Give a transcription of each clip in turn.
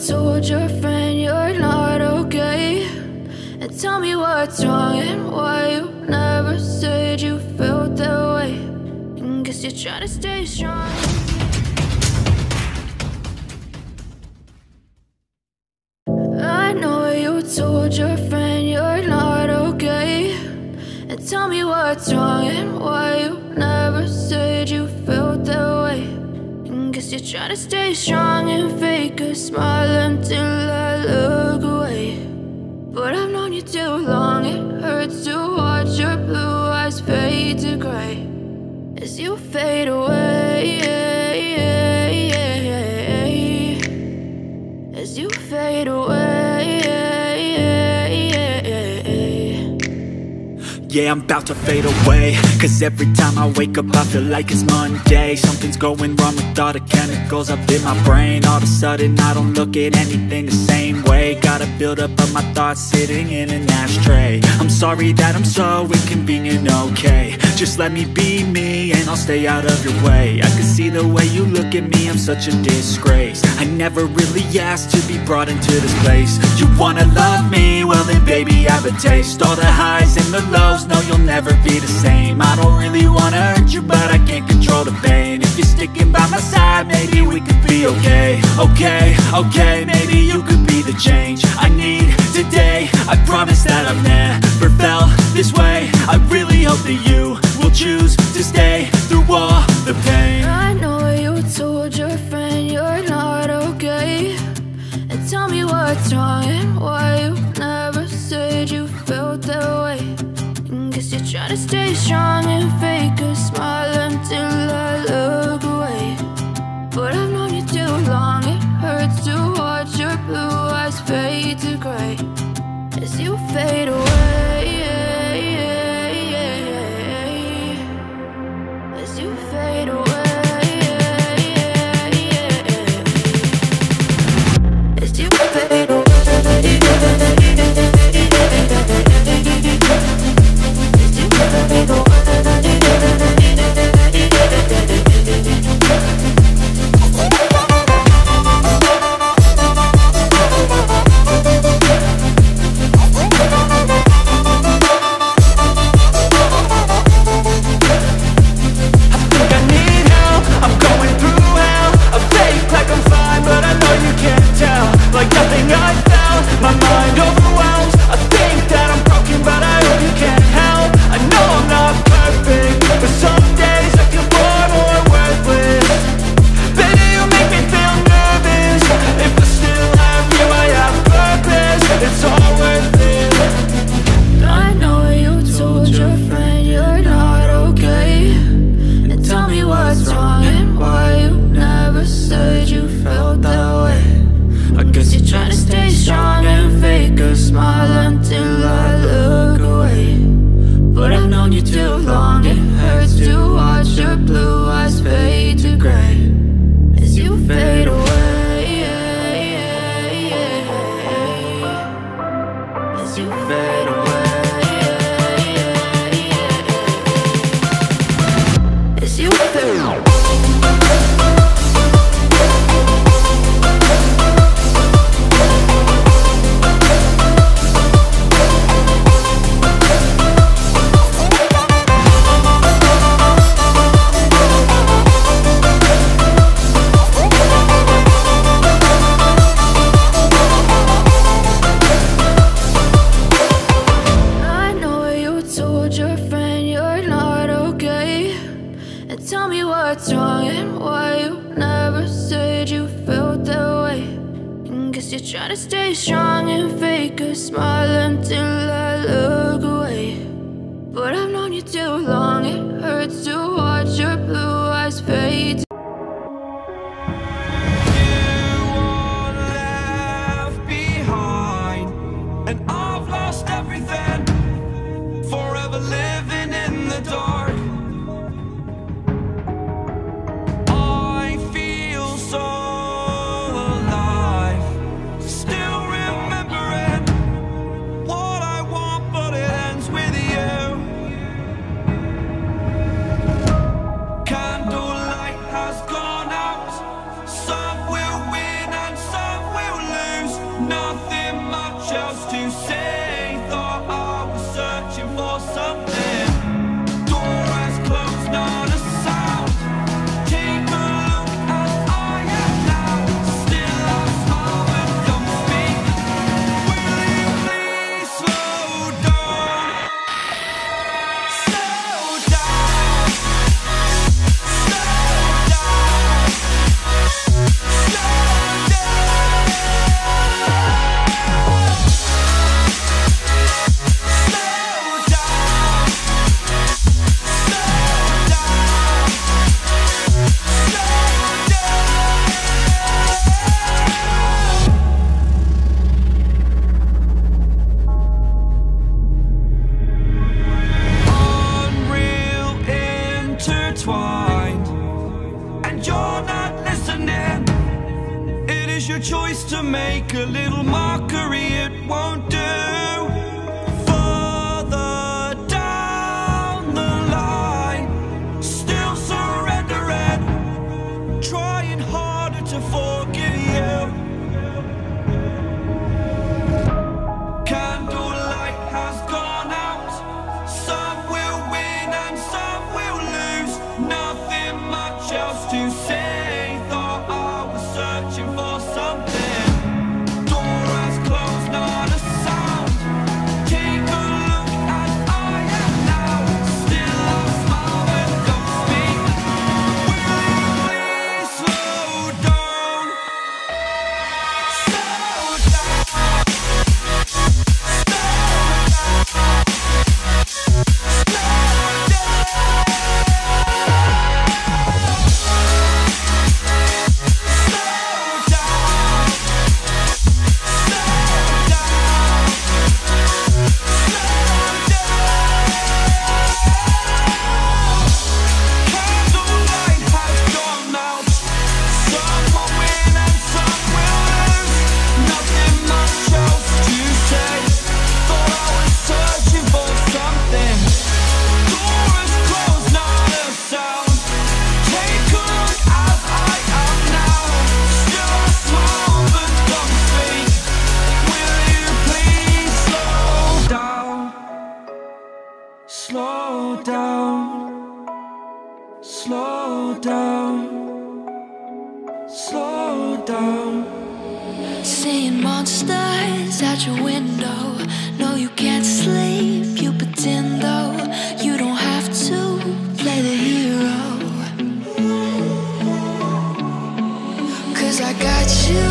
told your friend you're not okay, and tell me what's wrong and why you never said you felt that way. And guess you're trying to stay strong. I know you told your friend you're not okay, and tell me what's wrong and why you never said you felt that way. And guess you're trying to stay strong and fake a smile until I look away. But I've known you too long, it hurts to watch your blue eyes fade to gray as you fade away, as you fade away. Yeah, I'm about to fade away, cause every time I wake up I feel like it's Monday. Something's going wrong with all the chemicals up in my brain. All of a sudden I don't look at anything the same way. Got a buildup of my thoughts sitting in an ashtray. I'm sorry that I'm so inconvenient, okay. Just let me be me and I'll stay out of your way. I can see the way you look at me, I'm such a disgrace. I never really asked to be brought into this place. You wanna love me? Well then baby I have a taste. All the highs and the lows, no you'll never be the same. I don't really wanna hurt you but I can't control the pain. If you're sticking by my side maybe we could be okay. Okay, maybe you could be the change I need today. I promise that I've never felt this way. I really hope that you will choose to stay through all the pain. I know you told your friend you're not okay, and tell me what's wrong and why you never said you felt that way. And guess you're trying to stay strong and fake a smile until I look away. But I've known you too long, it hurts to watch your blue eyes fade to gray as you fade away, as you fade away, as you fade away. Candlelight is your choice to make. A little mockery, it won't do. Further down the line, still surrendering, trying harder to forgive you. Candlelight has gone out. Some will win and some will lose. Nothing much else to say. Thought I was searching for something. Door has closed, not a sound. Take a look as I am now. Still I smile but don't speak. Will you please slow down? Slow down. Slow down, slow down, slow down. Seeing monsters out your window. No, you can't sleep, you pretend though. You don't have to play the hero. 'Cause I got you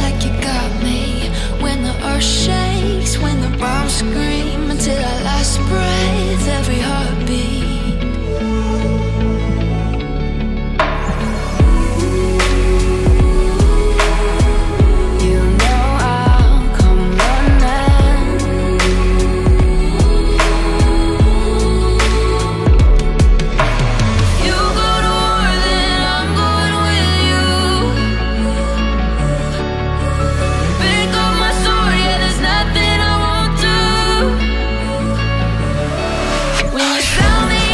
like you got me. When the earth shakes, when the bombs scream. Until our last breath, every heartbeat. You know I'll come running. You go to war, then I'm going with you. Pick up my sword, yeah, there's nothing I won't do. When you found me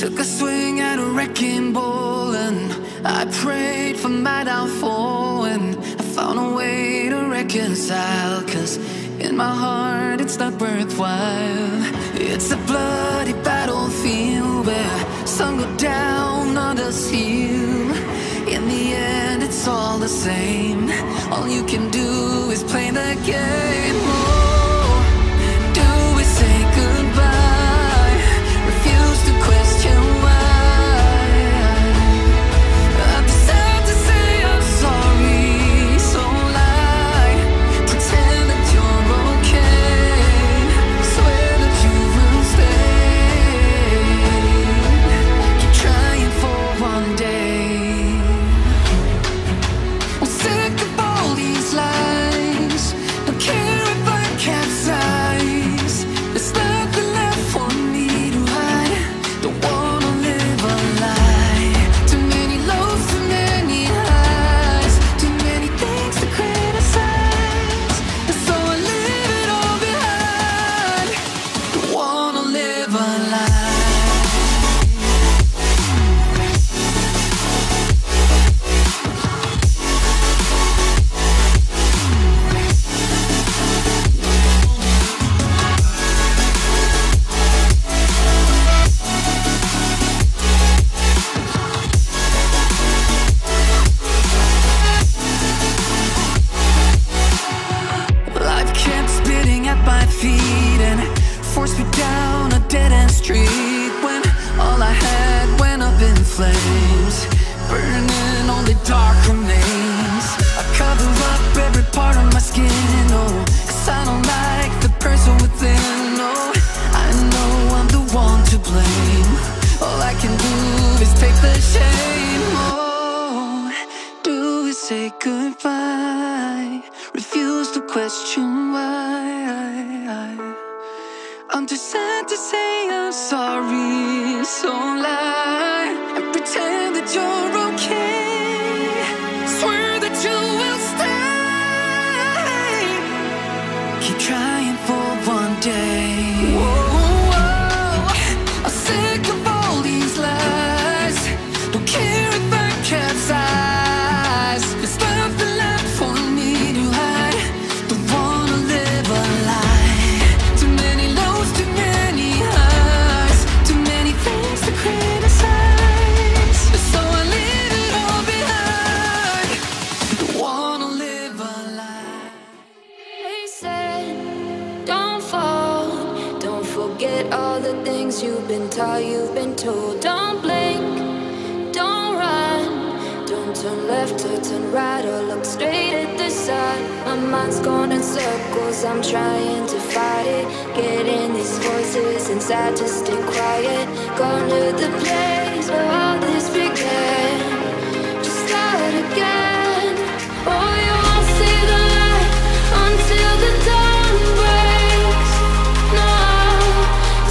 Took a swing at a wrecking ball and I prayed for my downfall, and I found a way to reconcile, 'cause in my heart it's not worthwhile. It's a bloody battlefield where some go down, others heal. In the end it's all the same. All you can do is play the game. Oh, do we say goodbye? Refuse to question why. I decided to say I'm sorry, so lie. Pretend that you're okay. Swear that you will stay. Keep trying for one day. I'm sick of all these lies. Don't care if I capsize. There's nothing left for me to hide. Don't wanna live a lie. Too many lows, too many highs. Too many things to criticize. And so I leave it all behind. Don't wanna live a lie. Life kept spitting at my feet and forced me down a dead-end street, when all I had went up in flames, burning only dark remains. I cover up every part of my skin, oh, 'cause I don't like the person within. Oh, I know I'm the one to blame. All I can do is take the shame. Oh, do we say goodbye? Refuse to question why. I'm too sad to say I'm sorry, so lie and pretend that you're okay. Swear that you will stay. Keep trying for one day. Whoa, I'm sick of all these lies. Don't care if I capsize. There's nothing left for me to hide. Don't wanna live a lie. Too many lows, too many highs. Too many things to criticize. So I leave it all behind. Don't wanna live a lie. They said, don't fall, don't forget all the things you've been taught, you've been told. Don't blink, don't run, don't turn left or turn right or look straight at the sun. My mind's going in circles, I'm trying to fight it. Getting these voices inside to stay quiet. Gone to the place where all this began. Just start again. Oh, you won't see the light until the dawn breaks. No,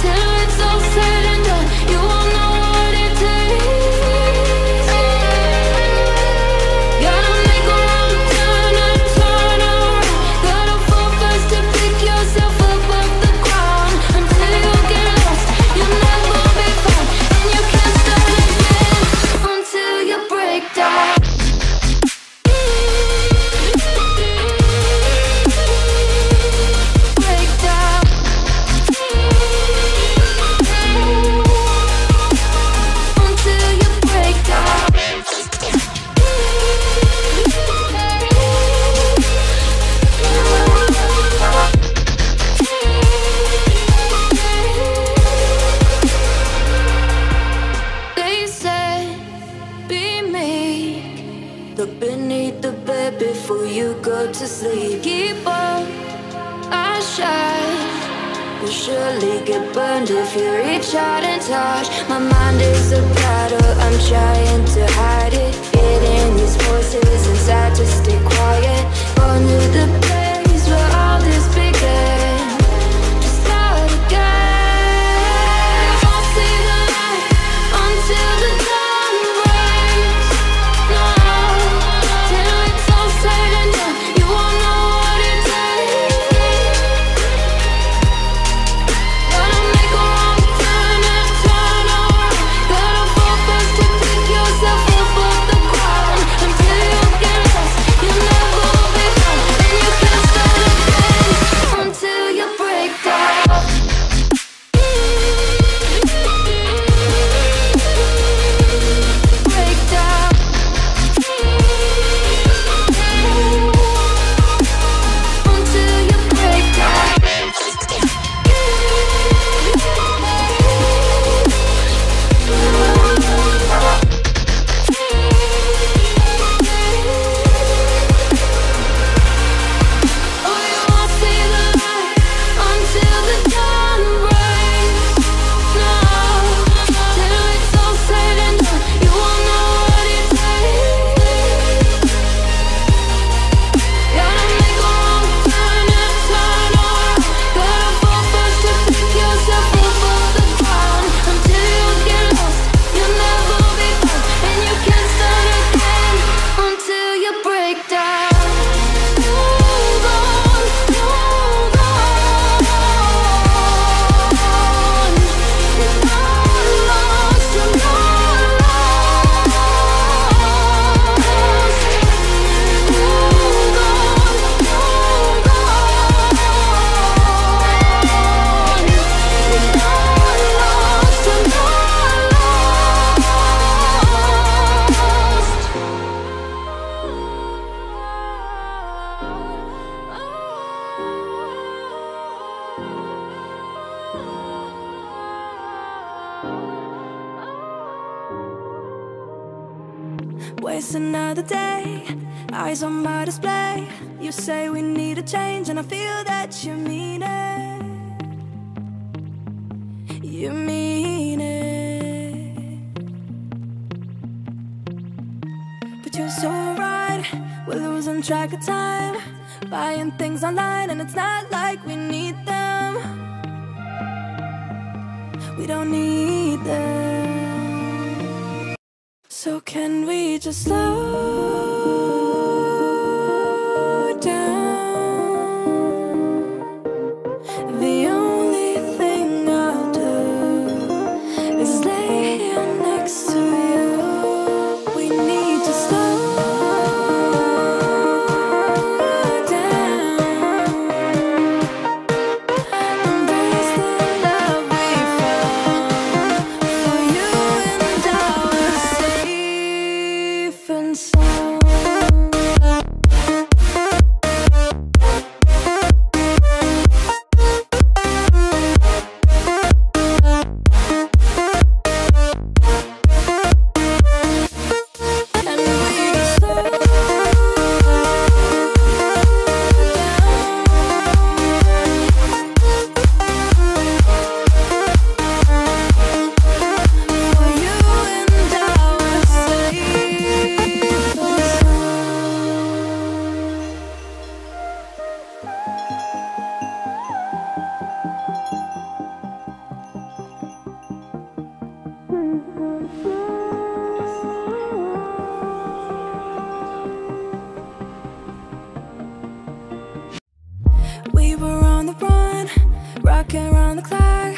till it's all said and done, you won't know what it takes. Gotta make a wrong turn and turn around. Gotta fall first to pick yourself up off the ground. Until you get lost, you'll never be found. And you can't start again until you break down. Break down. Until you break down. They said, be meek. Look beneath the bed before you go to sleep. Keep on, I shine. You'll surely get burned if you reach out and touch. My mind is a battle, I'm trying to hide it. Getting these voices inside to stay quiet. Gone to the place where all this began. Just start again. You won't see the light until the dawn breaks. No, till it's all said and done, you won't know what it takes. Gotta make a wrong turn and turn around. waste another day. Eyes on my display. You say we need a change, and I feel that you mean it. You mean it. But you're so right, we're losing track of time, buying things online, and it's not like we need them. We don't need them. So can we just slow down? The only thing I'll do is lay here next to you. We need to slow down. Embrace the love we found. For you and I were safe and sound. And we just slow down. For you and I were safe and we were on the run, rocking around the clock.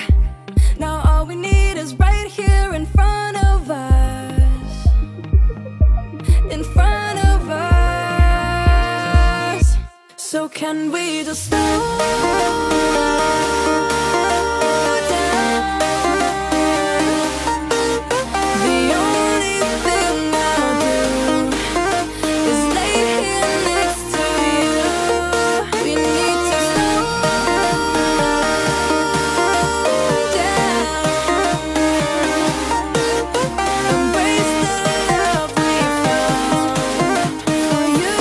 Now all we need is right here in front of us. In front of us. So can we just slow down? The only thing I'll do is lay here next to you. We need to slow down. Embrace the love we found. For you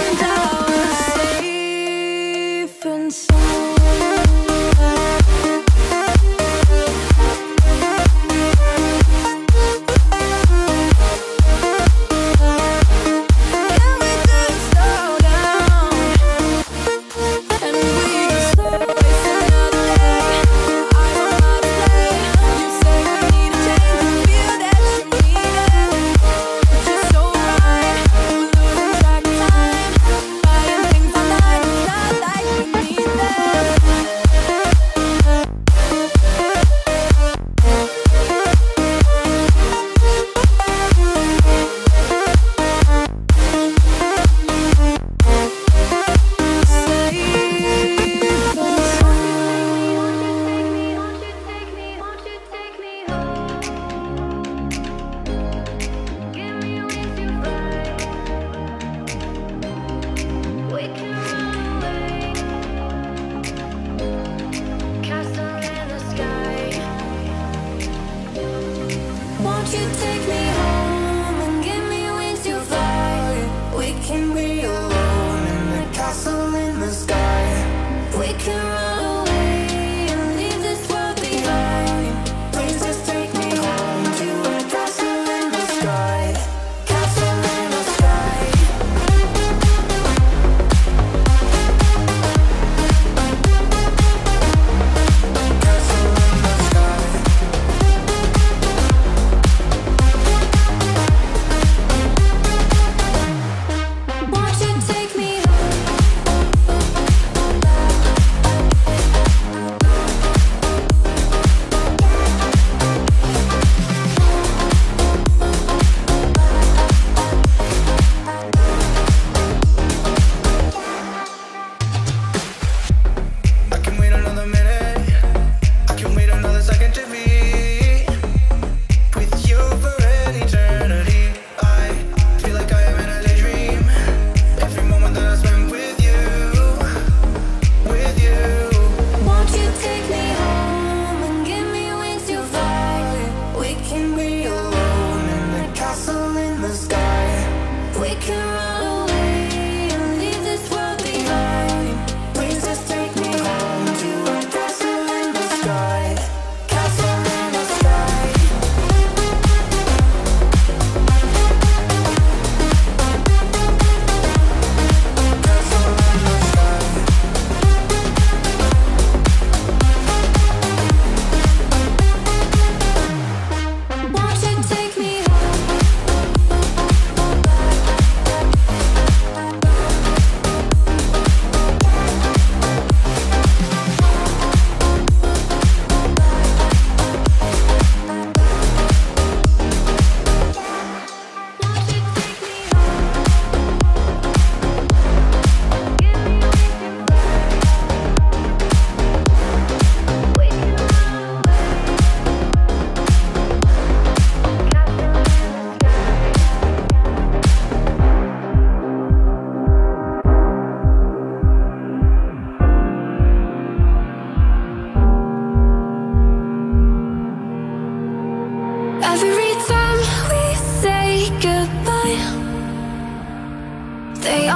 and I were safe and sound.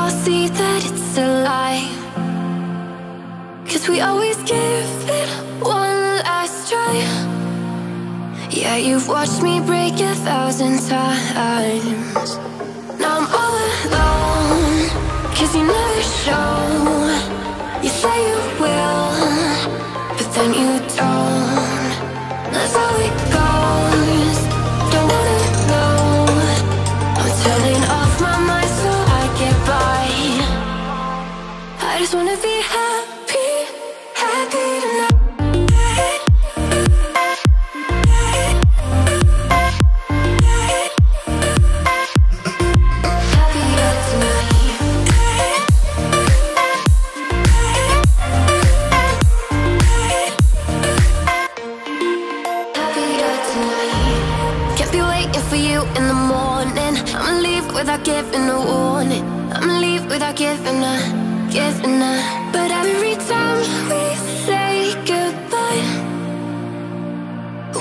all see that it's a lie. 'Cause we always give it one last try. Yeah, you've watched me break 1,000 times. Now I'm all alone, 'cause you never show. You say you will, but then you don't. That's how it goes. Don't wanna know. I'm turning off my mind so I get by. I just wanna be happy, happy tonight. Without giving a warning, I'ma leave without giving a. But every time we say goodbye,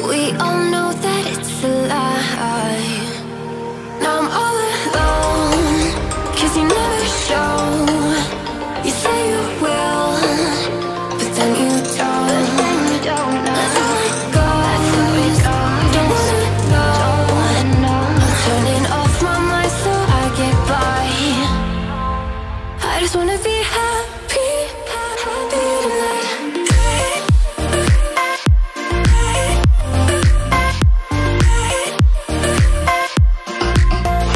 we all know that it's a lie. Now I'm all alone, 'cause you never show. You say you will, but then you don't. That's how it goes. Don't wanna know. I'm turning off my mind so I get by. I just wanna be happy, happy tonight.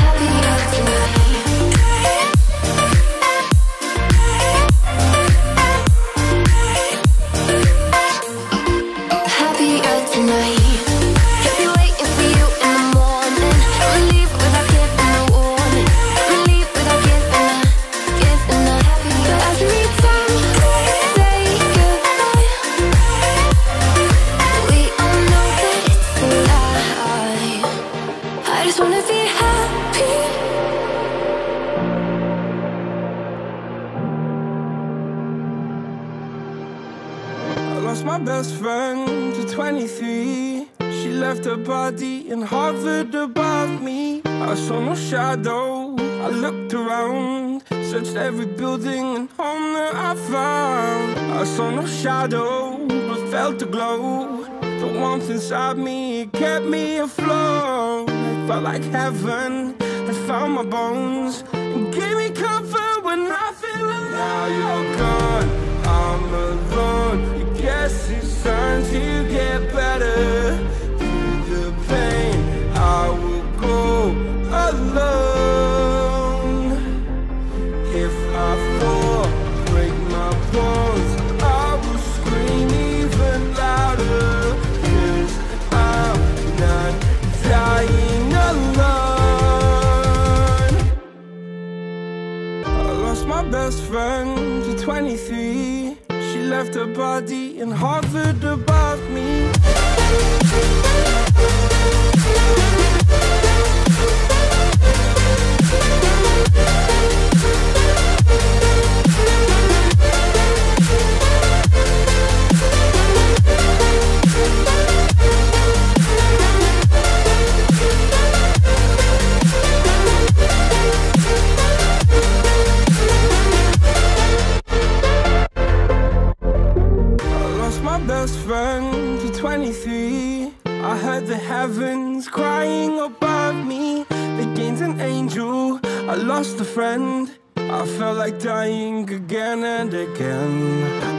Happier tonight. Happier tonight. Kept me waiting for you in the morning. I'ma leave without giving a warning. I'ma leave without giving a. But every time we say goodbye, we all know that it's a lie. I just wanna be happy. I lost my best friend to 23. She left her body and hovered above me. I saw no shadow, I looked around, searched every building and home that I found. I saw no shadow, but felt the glow. The warmth inside me, it kept me afloat. It felt like heaven had found my bones and gave me comfort when I feel alone. Now you're gone, I'm alone. Guess it's time to get better. Through the pain, I will go alone. If I fall, break my bones, I will scream even louder. 'Cause I'm not dying alone. I lost my best friend to 23. She left her body and hovered above me. Best friend to 23. I heard the heavens crying above me. They gained an angel, I lost a friend. I felt like dying again and again.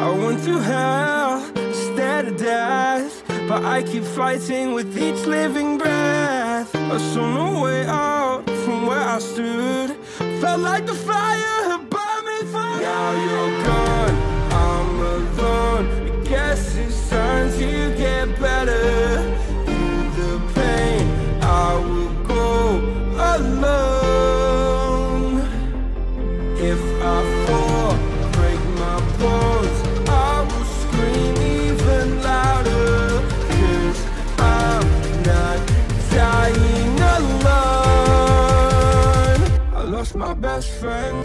I went through hell, stared at death, but I keep fighting with each living breath. I saw no way out from where I stood. Felt like the fire had burned me through. Now you're gone, I'm alone. Guess it's time to get better. Through the pain, I will go alone. If I fall, break my bones, I will scream even louder. 'Cause I'm not dying alone. I lost my best friend.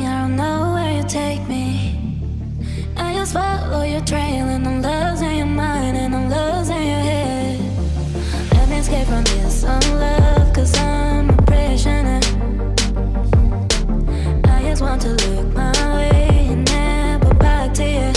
me, I don't know where you take me. I just follow your trail and I'm losing your mind and I'm losing your head. Let me escape from this unlove, cause I'm a prisoner. I just want to look my way and never back to you.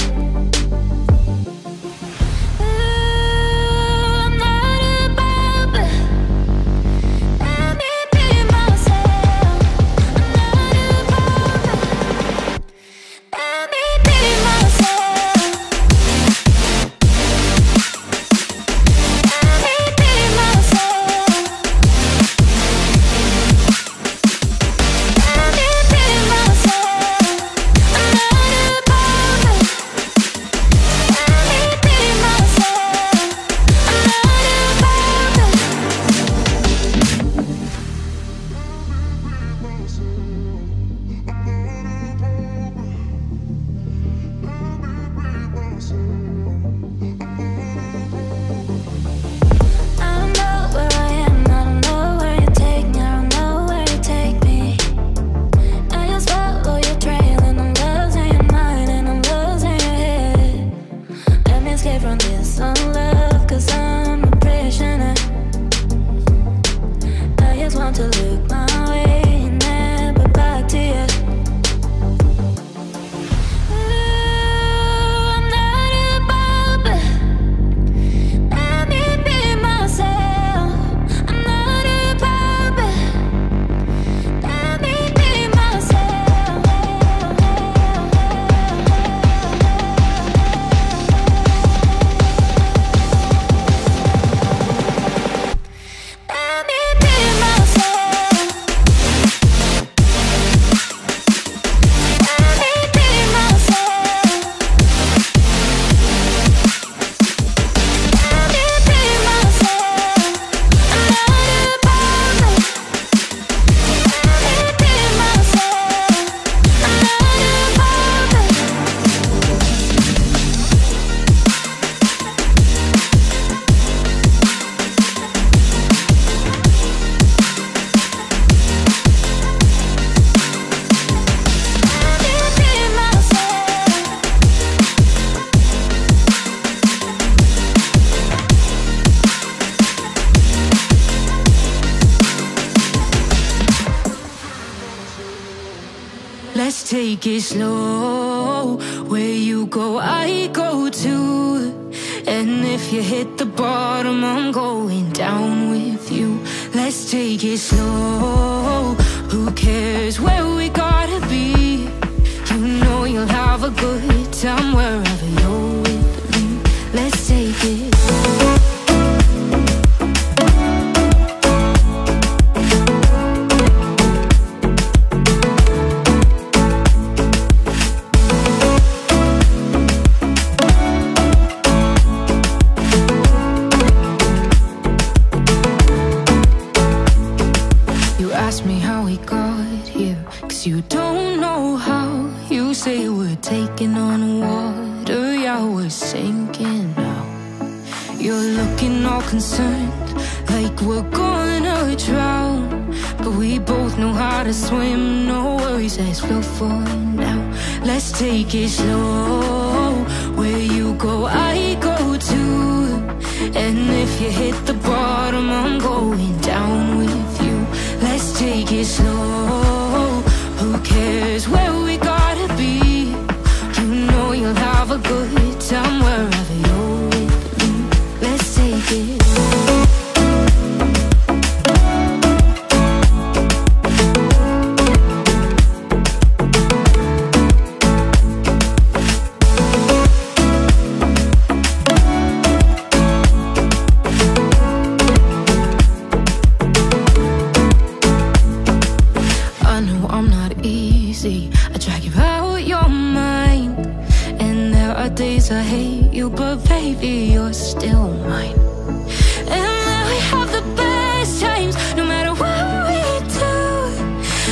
Take it slow. Where you go, I go too. And if you hit the bottom, I'm going down with you. Let's take it slow. Who cares where we gotta be? You know you'll have a good time wherever you're with me. Let's take it slow. Taking on water, yeah, we're sinking now. You're looking all concerned, like we're gonna drown. But we both know how to swim, no worries, let's float for now. Let's take it slow. Where you go, I go too. And if you hit the bottom, I'm going down with you. Let's take it slow. Who cares where we gotta be? You'll have a good time wherever you're with me. Let's take it. I know I'm not easy. I drag you out your mind. Days I hate you, but baby, you're still mine. And now we have the best times, no matter what we do.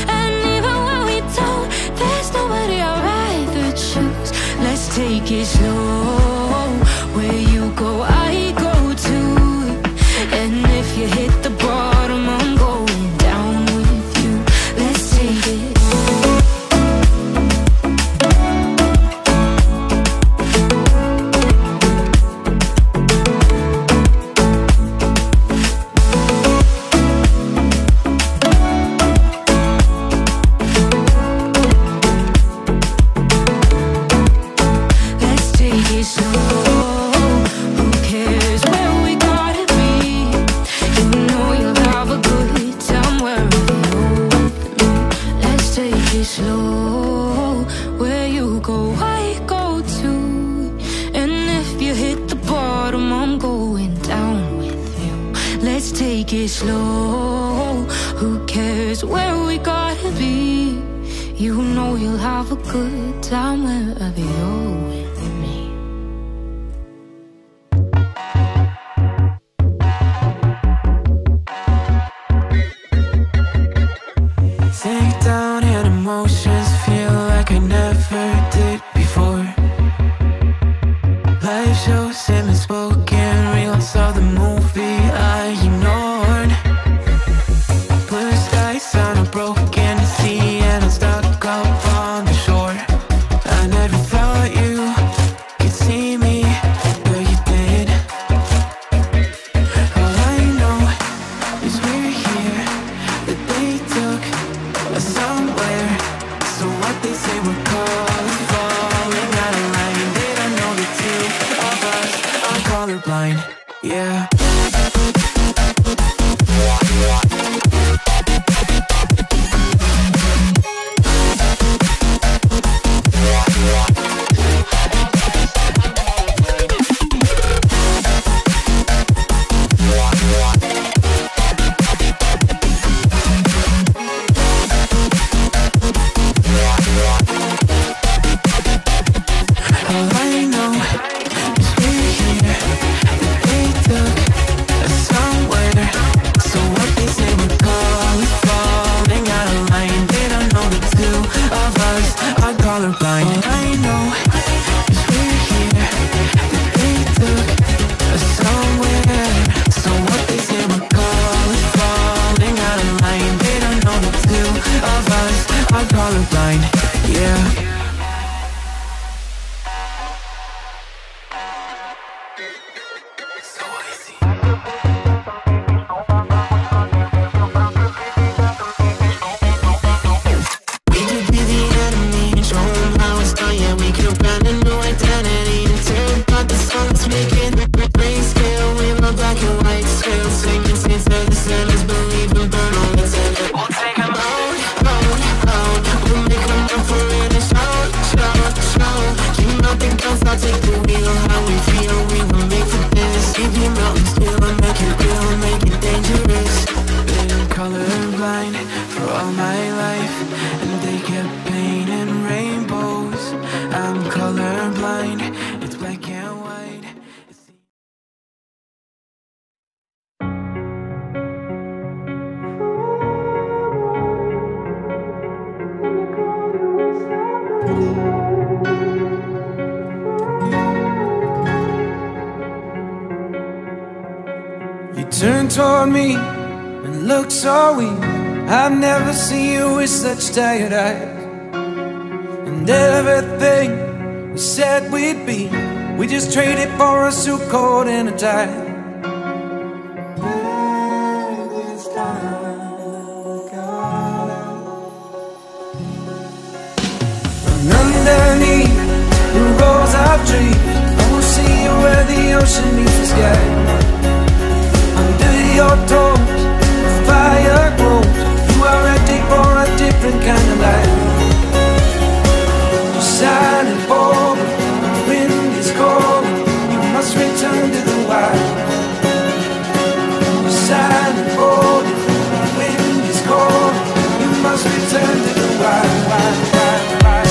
And even when we don't, there's nobody I'd rather choose. Let's take it slow. Where you go, I go too. And if you hit the bottom, I'm going down with you. Let's take it. go, I go too. And if you hit the bottom, I'm going down with you. Let's take it slow. Who cares where we gotta be? You know you'll have a good time wherever you're with me. Sink down and emotions feel like I never did before. Live shows and unspoken reels of the movie I ignored. Blue skies on a broken sea and I'm stuck up on the shore. I never thought you could see me, but you did. All I know is we're here, that they took us somewhere. So what they say we're calling, falling out of line. They don't know the two of us are colorblind, yeah. Turn toward me and look so weak. I've never seen you with such tired eyes. And everything we said we'd be, we just traded for a suit coat and a tie. And underneath the rows of trees, I will see you where the ocean meets the sky. Under your toes, the fire grows. You are ready for a different kind of life. You're silent over, the wind is cold. You must return to the wild. You're silent over, the wind is cold. You must return to the wild, wild, wild, wild.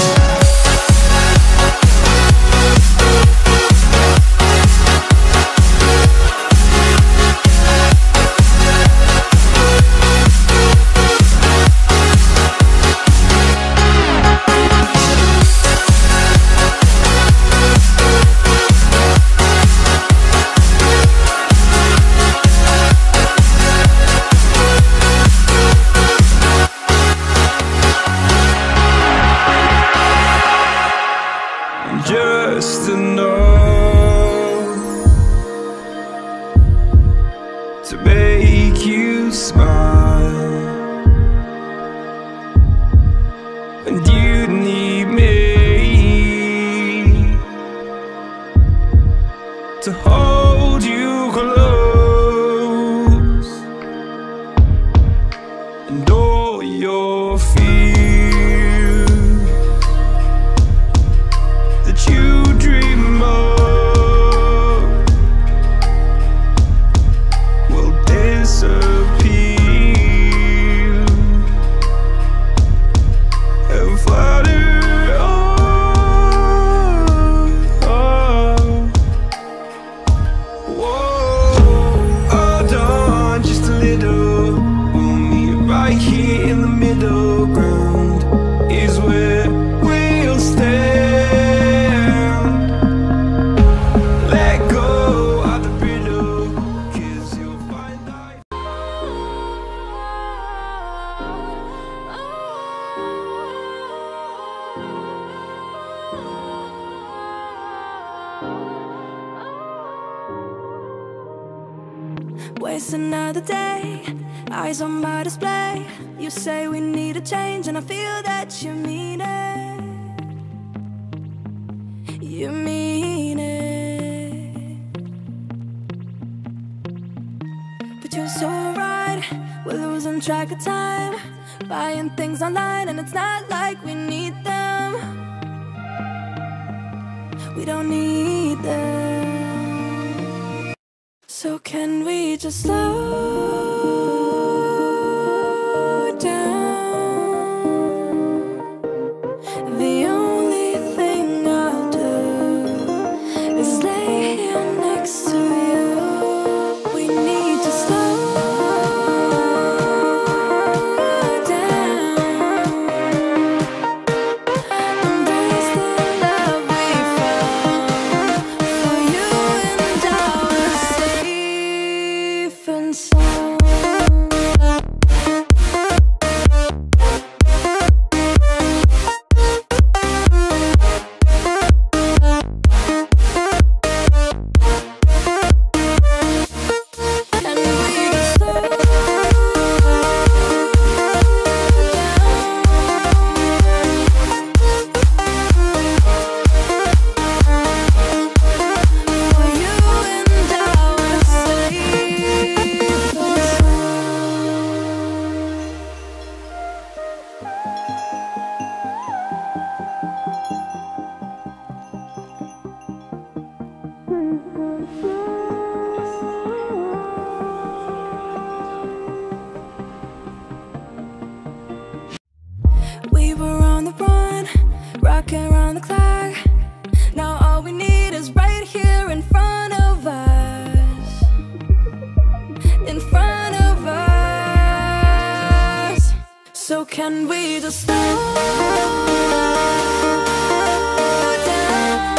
waste another day. Eyes on my display. You say we need a change, and I feel that you mean it. You mean it. But you're so right, we're losing track of time, buying things online, and it's not like we need them. We don't need them. So can we just slow down? The only thing I'll do is lay here next to you. We need to slow down. Embrace the love we found. For you and I are safe and sound. Can we just slow down? For you and I are safe and we were on the run, rocking around the clock. Now all we need is right here in front of us. In front of us. So can we just slow down?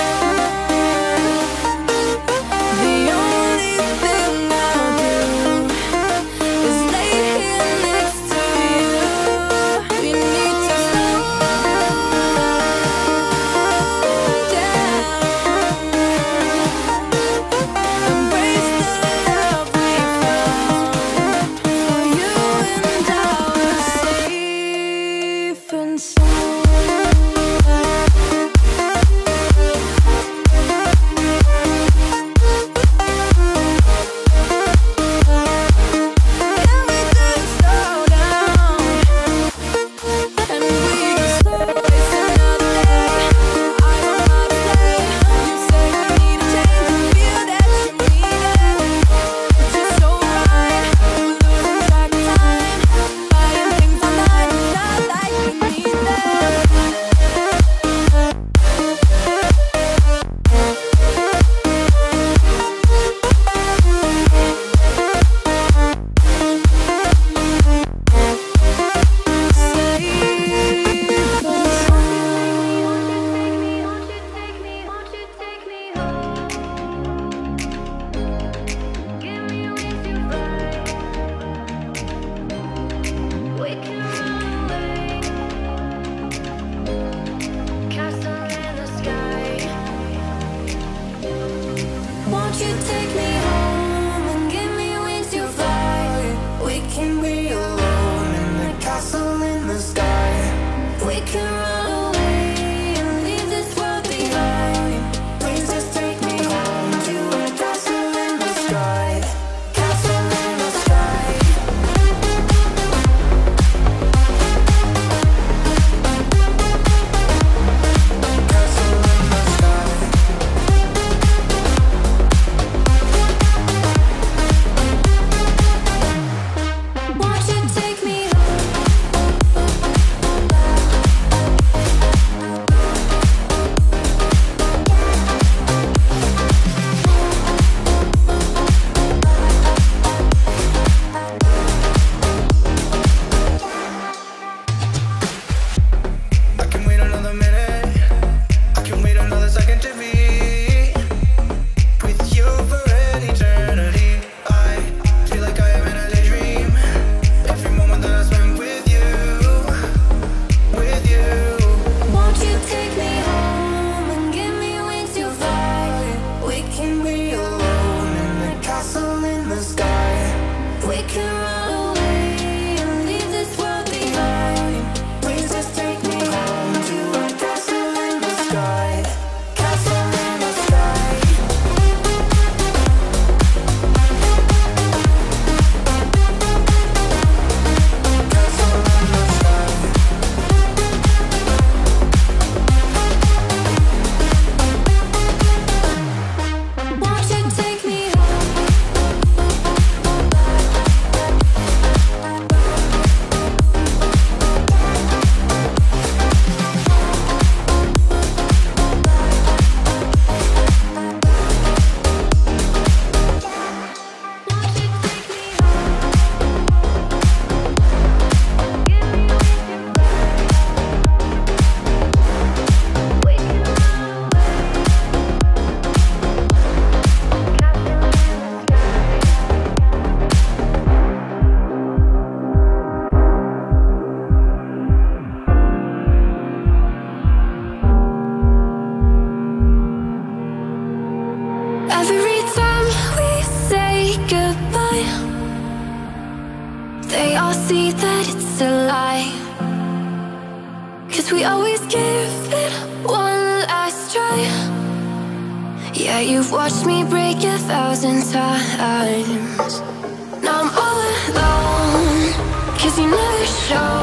The only thing I'll do is lay here next to you. We need to slow down. Embrace the love we found. For you and I are safe and sound. sky, castle in the sky. Won't you take me every time we say goodbye, they all see that it's a lie. 'Cause we always give it one last try. Yeah, you've watched me break 1,000 times. Now I'm all alone, 'cause you never show